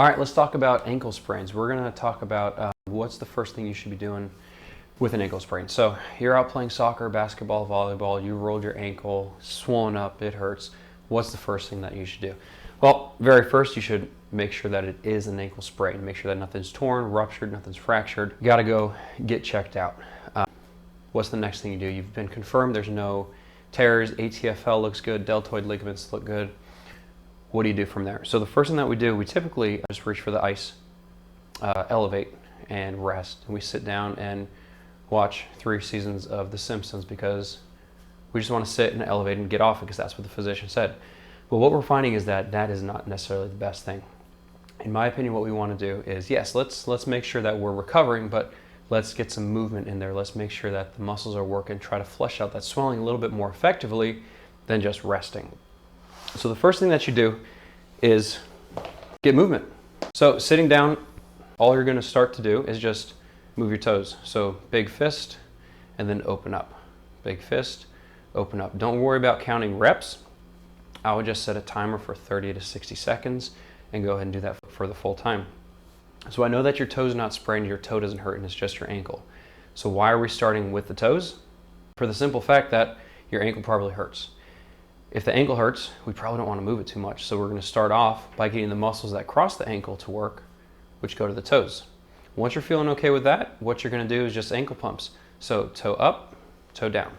All right, let's talk about ankle sprains. We're gonna talk about what's the first thing you should be doing with an ankle sprain. So you're out playing soccer, basketball, volleyball, you rolled your ankle, swollen up, it hurts. What's the first thing that you should do? Well, very first you should make sure that it is an ankle sprain. Make sure that nothing's torn, ruptured, nothing's fractured. You gotta go get checked out. What's the next thing you do? You've been confirmed there's no tears, ATFL looks good, deltoid ligaments look good. What do you do from there? So the first thing that we do, we typically just reach for the ice, elevate, and rest. And we sit down and watch 3 seasons of The Simpsons because we just want to sit and elevate and get off it because that's what the physician said. But what we're finding is that that is not necessarily the best thing. In my opinion, what we want to do is, yes, let's make sure that we're recovering, but let's get some movement in there. Let's make sure that the muscles are working, try to flush out that swelling a little bit more effectively than just resting. So the first thing that you do is get movement. So sitting down, all you're going to start to do is just move your toes. So big fist and then open up. Big fist, open up. Don't worry about counting reps. I would just set a timer for 30 to 60 seconds and go ahead and do that for the full time. So I know that your toe's not sprained, your toe doesn't hurt, and it's just your ankle. So why are we starting with the toes? For the simple fact that your ankle probably hurts. If the ankle hurts, we probably don't want to move it too much. So we're going to start off by getting the muscles that cross the ankle to work, which go to the toes. Once you're feeling okay with that, what you're going to do is just ankle pumps. So toe up, toe down.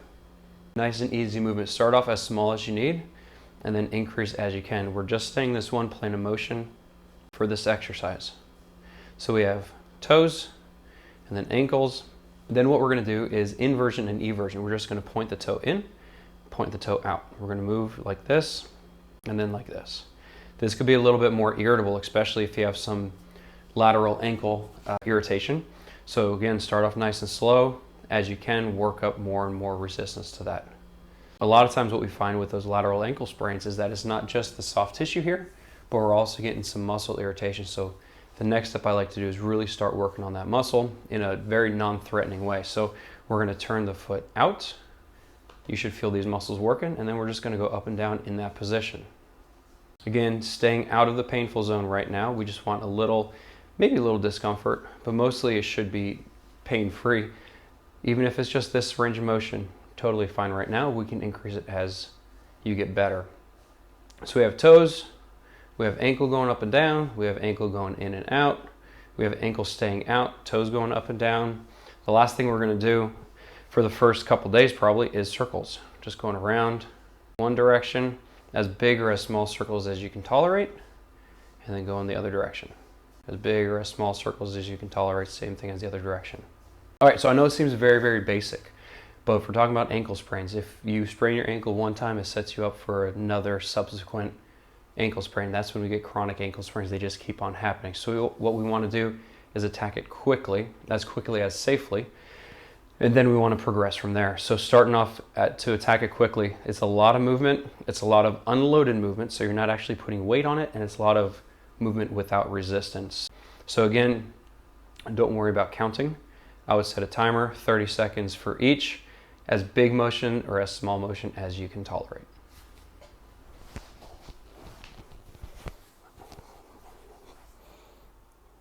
Nice and easy movement. Start off as small as you need and then increase as you can. We're just staying this one plane of motion for this exercise. So we have toes and then ankles. Then what we're going to do is inversion and eversion. We're just going to point the toe in, point the toe out. We're going to move like this and then like this. This could be a little bit more irritable, especially if you have some lateral ankle irritation. So again, start off nice and slow. As you can, work up more and more resistance to that. A lot of times what we find with those lateral ankle sprains is that it's not just the soft tissue here, but we're also getting some muscle irritation. So the next step I like to do is really start working on that muscle in a very non-threatening way. So we're going to turn the foot out. You should feel these muscles working, and then we're just going to go up and down in that position. Again, staying out of the painful zone right now. We just want a little, maybe a little discomfort, but mostly it should be pain-free. Even if it's just this range of motion, totally fine right now. We can increase it as you get better. So we have toes, we have ankle going up and down, we have ankle going in and out, we have ankle staying out, toes going up and down. The last thing we're going to do for the first couple days probably is circles. Just going around one direction, as big or as small circles as you can tolerate, and then go in the other direction. As big or as small circles as you can tolerate, same thing as the other direction. All right, so I know it seems very, very basic, but if we're talking about ankle sprains, if you sprain your ankle one time, it sets you up for another subsequent ankle sprain. That's when we get chronic ankle sprains. They just keep on happening. So what we want to do is attack it quickly as safely, and then we want to progress from there. So starting off to attack it quickly, it's a lot of movement, it's a lot of unloaded movement, so you're not actually putting weight on it, and it's a lot of movement without resistance. So again, don't worry about counting. I would set a timer, 30 seconds for each, as big motion or as small motion as you can tolerate.